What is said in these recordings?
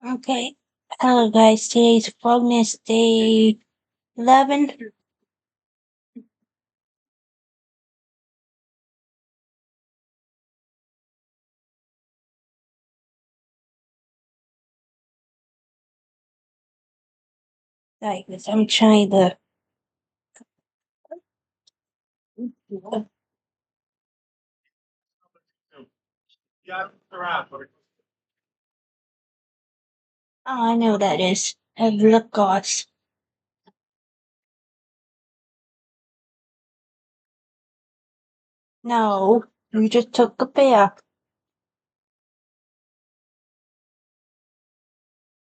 Okay. Hello guys, today's vlogmas day 11. Like this, I'm trying to. Oh, I know what that is. Vlogmas. No, you just took a bath.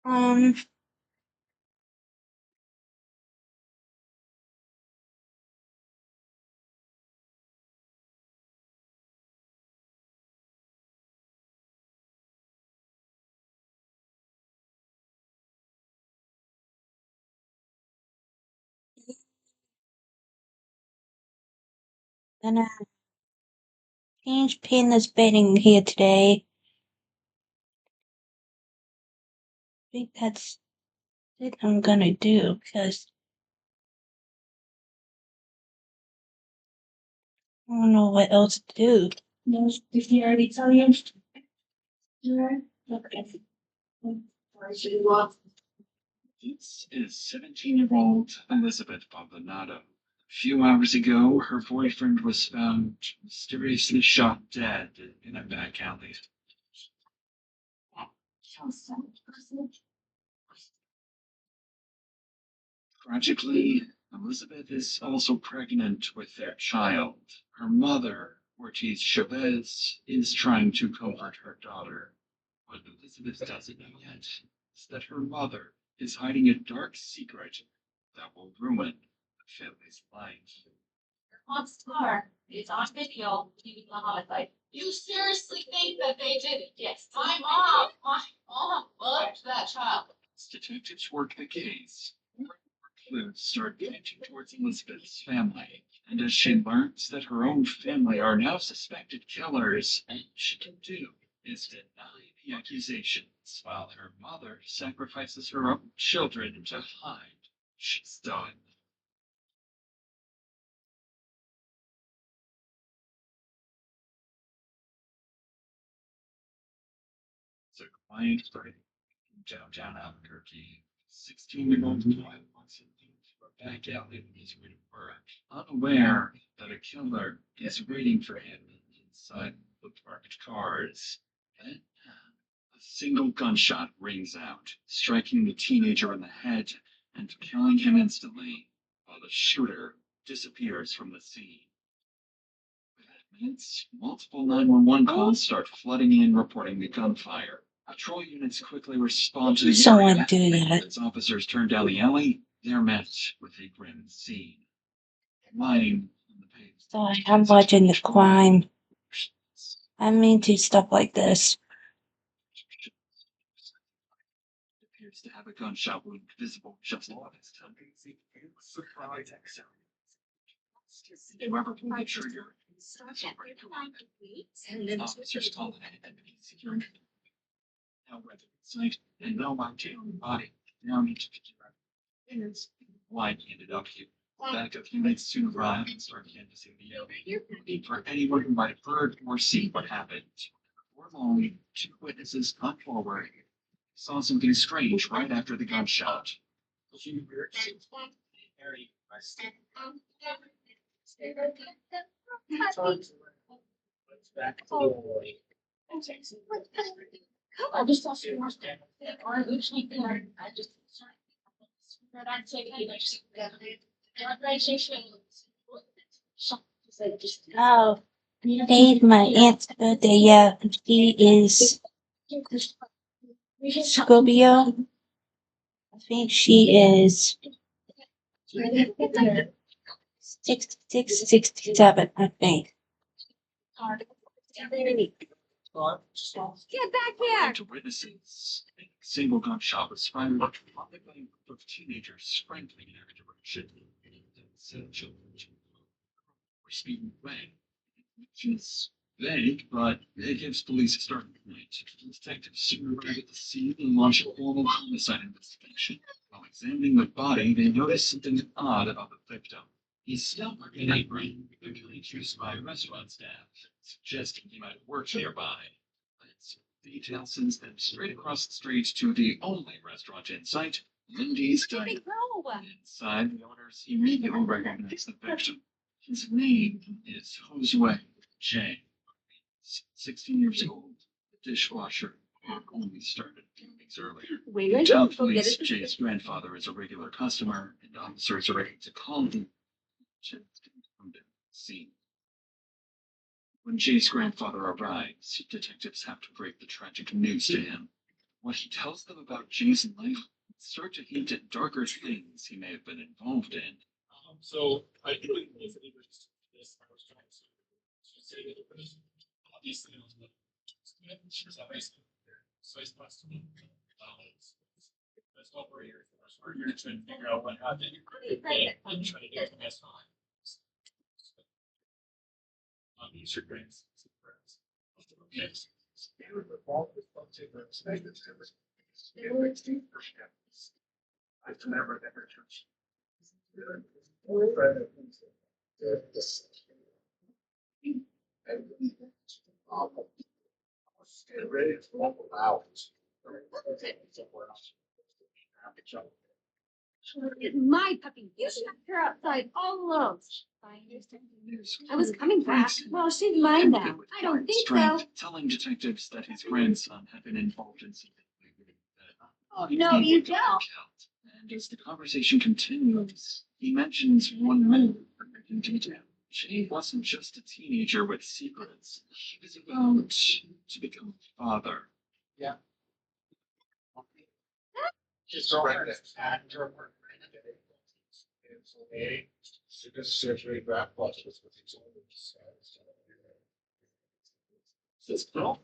Um, gonna change Panda's bedding here today. I think that's it I'm gonna do because I don't know what else to do. No, did he already tell you? Yeah. Okay. This is 17-year-old Elizabeth Baldonado. A few hours ago, her boyfriend was found mysteriously shot dead in a back alley. Tragically, Elizabeth is also pregnant with their child. Her mother, Ortiz Chavez, is trying to comfort her daughter. What Elizabeth doesn't know yet is that her mother is hiding a dark secret that will ruin the family's life. On Star. It's on video. Even the homicide. You seriously think that they did it? Yes. My mom loved that child. As detectives work the case, more clues start pointing towards Elizabeth's family. And as she learns that her own family are now suspected killers, all she can do is deny the accusations, while her mother sacrifices her own children to hide what she's done. It's a quiet Friday in downtown Albuquerque. 16-year-old boy walks into a back alley on his way to work, unaware that a killer is waiting for him inside the parked cars. Then a single gunshot rings out, striking the teenager in the head and killing him instantly, while the shooter disappears from the scene. Within minutes, multiple 911 calls start flooding in reporting the gunfire. Patrol units quickly respond to the Someone area. do that. As officers turn down the alley, they're met with a grim scene. Lying on the pavement. Sorry, I'm watching the crime. I'm into stuff like this. Appears to have a gunshot wound visible just above his tongue. Whoever pulled the trigger. Officers call it an NPC. No weapon in sight and no idea on the body. Now need to figure out who it is. Why he ended up here. Backup units soon arrive and start canvassing the area, looking for anyone who might have heard or seen what happened. Before long, two witnesses come forward. Saw something strange right after the gunshot. I just thought she was dead. Or usually there. I just that I'd say I just Oh, today's my aunt's birthday. Yeah, she is Scorpio. I think she is 66, 67, I think. Get back here! To witnesses, a single gunshot was fired by a group of teenagers sprinting in every direction. Said children were speeding away. Just Vague, but it gives police a starting point. Detectives soon arrive at the scene and launch a formal homicide investigation. While examining the body, they notice something odd about the victim. He's still wearing an apron, regularly used by restaurant staff, suggesting he might have worked nearby. Let's detail sends them straight across the street to the only restaurant in sight, Lindy's Diner. Inside, the owners immediately recognize the victim. His name is Josue J. 16 years old, the dishwasher, who only started a few weeks earlier. Town police, Jay's grandfather is a regular customer, and officers are ready to call him. Scene. When Jay's grandfather arrives, detectives have to break the tragic news to him. What he tells them about Jay's life start to hint at darker things he may have been involved in. So I really believe that this I was trying to say that it was obviously it was so it's supposed to be that's what we're here for. So we're here to figure out what happened. I'm trying to get the best on. These are great. Okay. I've never church. My puppy, you left her outside all alone. I was coming back. Well, she's mine now. I don't think so. Telling detectives that his grandson had been involved in something. Oh, no, you don't. And as the conversation continues, he mentions one move in detail. Jay wasn't just a teenager with secrets. He was about to become a father. Yeah. Just right after surgery back plus with his This girl?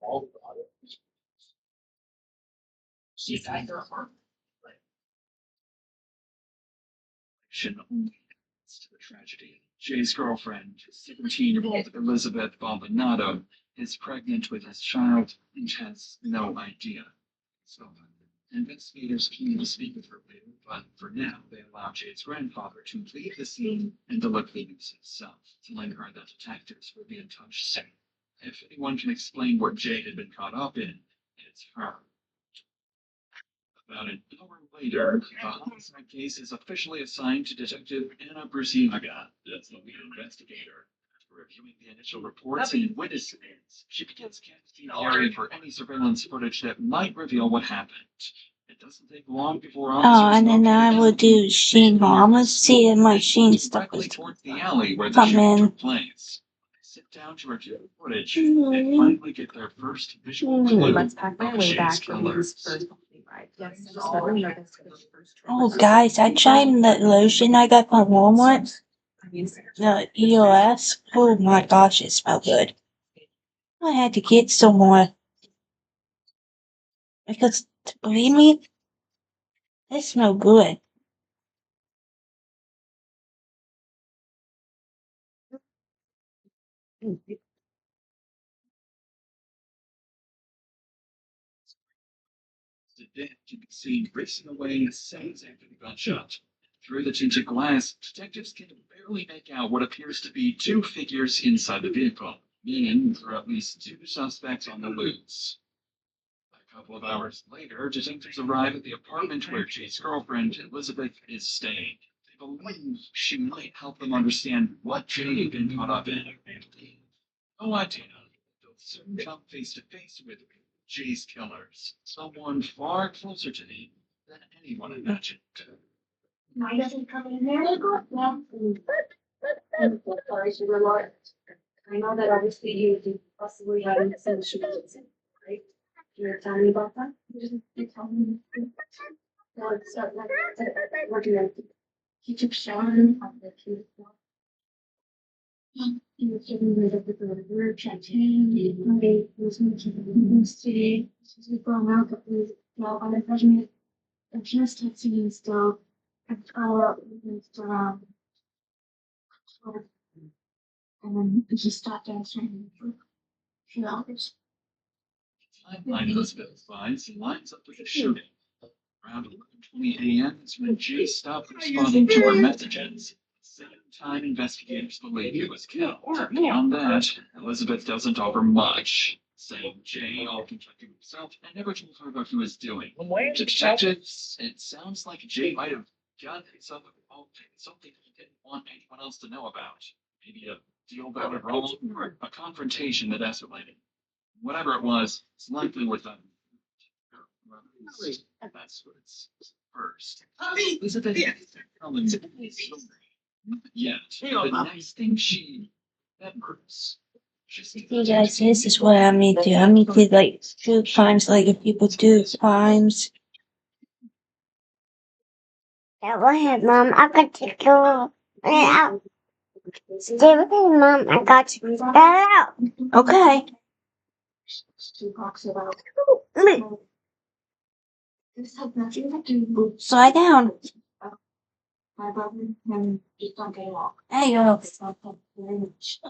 all about it. She's at her heart. Only adds to the tragedy. Jay's girlfriend, 17-year-old Elizabeth Baldonado, is pregnant with his child and has no idea. So, investigators keen to speak with her later, but for now, they allow Jay's grandfather to leave the scene and deliver the news himself, telling her that detectives will be in touch soon. If anyone can explain what Jay had been caught up in, it's her. About an hour later, the homicide case is officially assigned to Detective Anna Brusiaga as the lead investigator. After reviewing the initial reports and witness statements, she begins canvassing the area for any surveillance footage that might reveal what happened. It doesn't take long before officers And then I will do Sheen Hall. Let's see if my Sheen stuff directly is towards the alley where the come shooting in. took place. They sit down to review the footage. They finally get their first visual clue Let's pack my of way Jay's back for killers. Lee's first bumpy ride. Yes, I just really nervous for this first trip. Oh, guys, I tried the lotion I got from Walmart. The EOS. Oh my gosh, it smelled good. I had to get some more. Because, believe me, it smelled good. The dead can be seen racing away seconds after the gunshot. Through the tinted glass, detectives can barely make out what appears to be two figures inside the vehicle, meaning there are at least two suspects on the loose. A couple of hours later, detectives arrive at the apartment where Jay's girlfriend, Elizabeth, is staying. They believe she might help them understand what Jay had been caught up in. No idea. They'll soon come face to face with Jay's killers, someone far closer to him than anyone imagined. Why doesn't come in there? Sorry, she remarked. I know that obviously you possibly haven't seen she was right? You're telling me about that? You tell me. No, it's not like working on. He took Sean on the cute. He was giving me the word, checked him, he was making today. She's going out, but we now on the president. And just texting and stuff. And follow up and stuff. And then he stopped answering for a few hours. Timeline Elizabeth finds lines up with the shooting. Around 11:20 a.m. is when Jay stopped responding to her messages. At the same time, investigators believe he was killed. Beyond that, Elizabeth doesn't offer much, saying Jay often protected himself and never told her what he was doing. To detectives, it sounds like Jay might have gotten himself involved in something he didn't want anyone else to know about. Maybe a deal that went wrong or a confrontation that escalated. Whatever it was, it's likely with them. That's what it's first. Elizabeth telling the story. Yet, the next thing she remembers. You guys, this is what I need to. I need to like do crimes like if people do crimes. Yeah, go ahead, Mom. I got to go. Out. Stay with me, Mom. I got to get out. Okay. She talks about Mm. this had nothing to do with Slide down. my brother and just don't get along. Hey, yo. It's not that very much.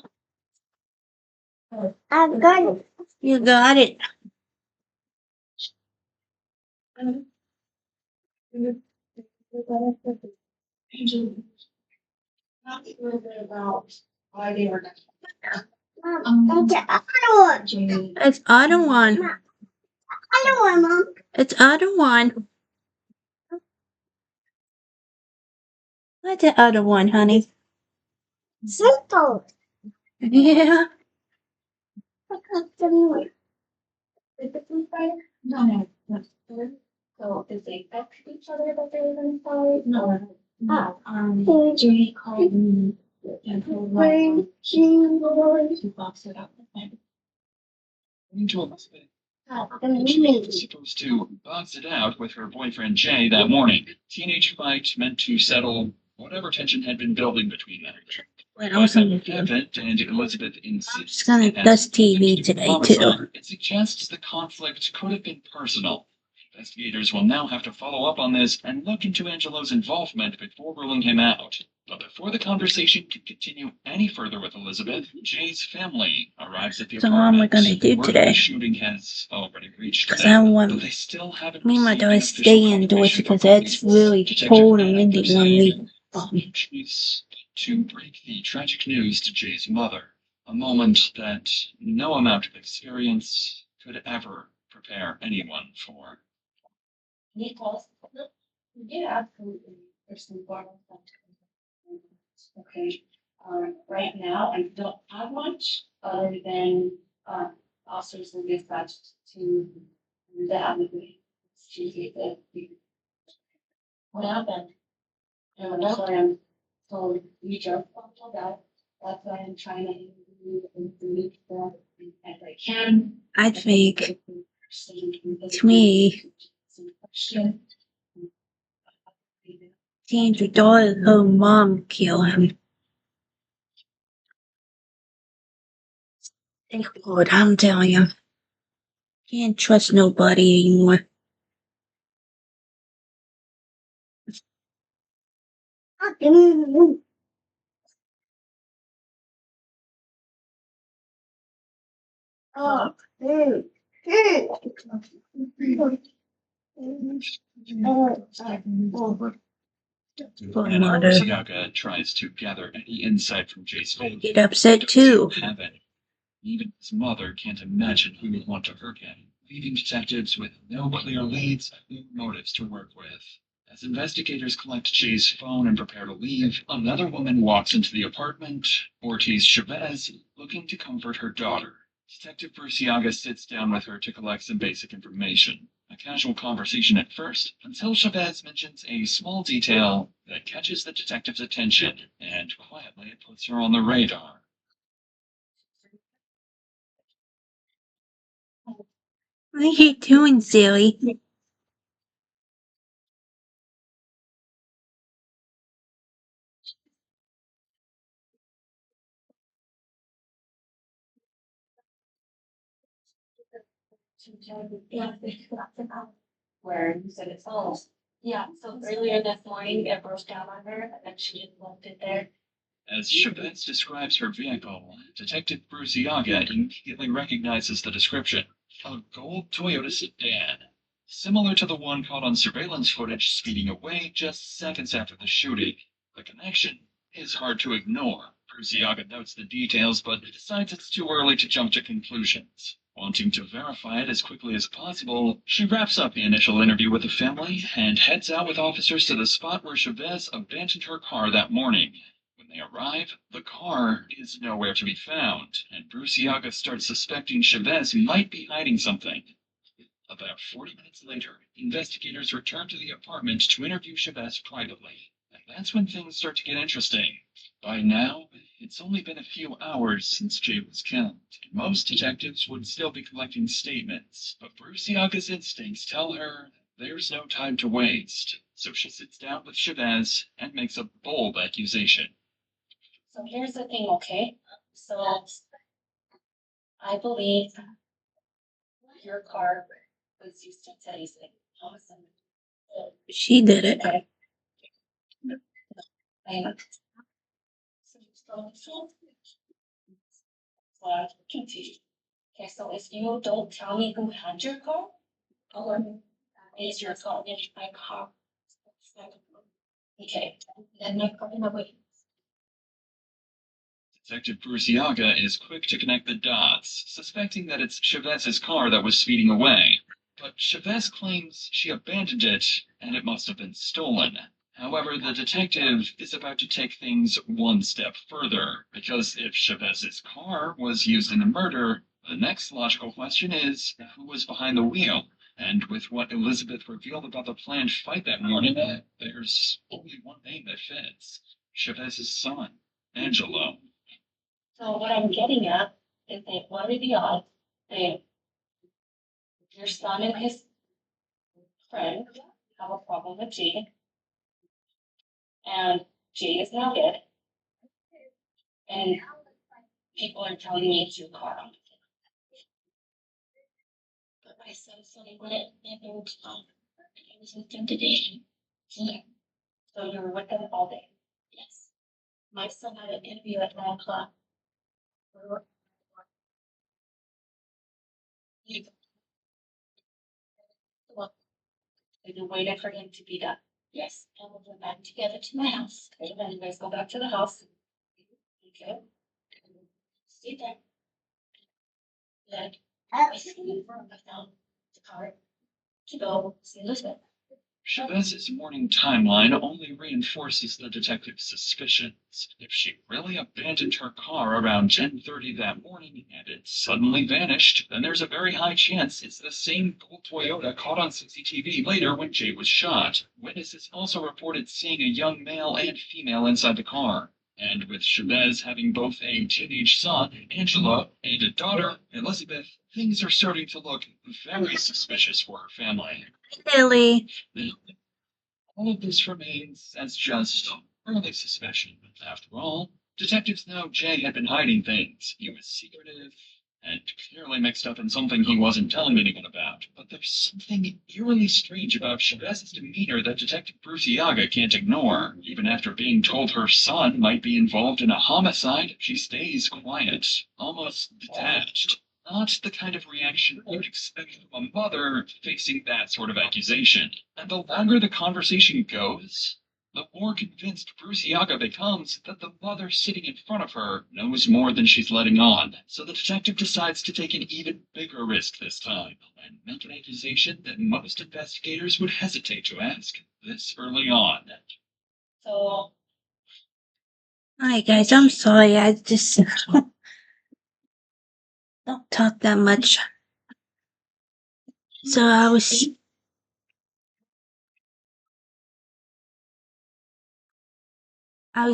I got it. You got it. Not a little bit about why they were Mom, that's the other one. Jamie. It's other one. Other one, Mom. It's other one. What's the other one, honey? Simple. Yeah. I got them. Typically fight? No. So did they text each other that they were gonna fight? No. Jamie called me and told me she boxed it up. According to Elizabeth, And she me. was supposed to box it out with her boyfriend Jay that morning. Teenage fight meant to settle whatever tension had been building between them. When I was on the Event and Elizabeth I'm just insists gonna it has dust nothing TV to do with today, homicide. too. It suggests the conflict could have been personal. Investigators will now have to follow up on this and look into Angelo's involvement before ruling him out. But before the conversation can continue any further with Elizabeth, Jay's family arrives at the So what am I apartment. gonna do Word of today? the shooting has already reached Because them, I but want they still haven't me and my received daughter an to official stay indoors confirmation because from it's police. really Detective cold and Anna windy when we proceeds to break the tragic news to Jay's mother, a moment that no amount of experience could ever prepare anyone for. Nicholas, yeah, absolutely. There's some formal stuff. Okay, right now, I don't have much other than, officers and dispatched to the avenue. What happened? And that's why I'm told you jump on that. That's why I'm trying to meet them as I can. I think, to me, seeing your daughter, her mom kill him. Thank Lord, I'm telling you. Can't trust nobody anymore. Oh. Mother. Siaga tries to gather any insight from Jay's family. Get upset too. Have any. Even his mother can't imagine who would want to hurt him, leaving detectives with no clear leads or motives to work with. As investigators collect Jay's phone and prepare to leave, another woman walks into the apartment, Ortiz Chavez, looking to comfort her daughter. Detective Bruciaga sits down with her to collect some basic information. A casual conversation at first, until Chavez mentions a small detail that catches the detective's attention and quietly puts her on the radar. What are you doing, silly? Where you said it's false. Yeah, so earlier this morning, it broke down on her, and then she just left it there. As Chavez describes her vehicle, Detective Bruciaga immediately recognizes the description: a gold Toyota sedan, similar to the one caught on surveillance footage speeding away just seconds after the shooting. The connection is hard to ignore. Bruciaga notes the details, but decides it's too early to jump to conclusions. Wanting to verify it as quickly as possible, she wraps up the initial interview with the family and heads out with officers to the spot where Chavez abandoned her car that morning. When they arrive, the car is nowhere to be found, and Bruciaga starts suspecting Chavez might be hiding something. About 40 minutes later, investigators return to the apartment to interview Chavez privately, and that's when things start to get interesting. By now, it's only been a few hours since Jay was killed, and most detectives would still be collecting statements, but Bruciaga's instincts tell her there's no time to waste, so she sits down with Chavez and makes a bold accusation. So here's the thing, okay? So I believe your car was used to Teddy's thing. Awesome. She did it. Okay. And so I continue. Okay, so if you don't tell me who had your car, or is your car in my car? Okay, then my car in the way. Detective Bruciaga is quick to connect the dots, suspecting that it's Chavez's car that was speeding away. But Chavez claims she abandoned it, and it must have been stolen. However, the detective is about to take things one step further, because if Chavez's car was used in the murder, the next logical question is, who was behind the wheel? And with what Elizabeth revealed about the planned fight that morning, there's only one name that fits: Chavez's son, Angelo. So what I'm getting at is that what are the odds that your son and his friend have a problem with Jay, and Jay is now dead, and people are telling me it's your car. But my son Sonny wouldn't and I was with him today. Yeah. So you were with them all day? Yes. My son had an interview at 9 o'clock. Well, and you waited for him to be done. Yes, and we went back together to my house. Okay, then you guys go back to the house. Okay. Stay there. Then I found the car to go see Elizabeth. Chavez's morning timeline only reinforces the detective's suspicions. If she really abandoned her car around 10:30 that morning and it suddenly vanished, then there's a very high chance it's the same gold Toyota caught on CCTV later when Jay was shot. Witnesses also reported seeing a young male and female inside the car. And with Chavez having both a teenage son, Angela, and a daughter, Elizabeth, things are starting to look very suspicious for her family. Lily. All of this remains as just early suspicion. After all, detectives know Jay had been hiding things. He was secretive and clearly mixed up in something he wasn't telling anyone about. But there's something eerily strange about Chavez's demeanor that Detective Bruciaga can't ignore. Even after being told her son might be involved in a homicide, she stays quiet, almost detached. Not the kind of reaction you'd expect from a mother facing that sort of accusation. And the longer the conversation goes, the more convinced Bruciaga becomes that the mother sitting in front of her knows more than she's letting on. So the detective decides to take an even bigger risk this time and make an accusation that most investigators would hesitate to ask this early on. So Hi guys, I'm sorry. I just don't talk that much. So I will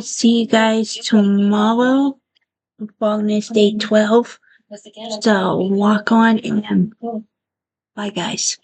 see you guys tomorrow. Bonus day 12. this again. So walk on and bye guys.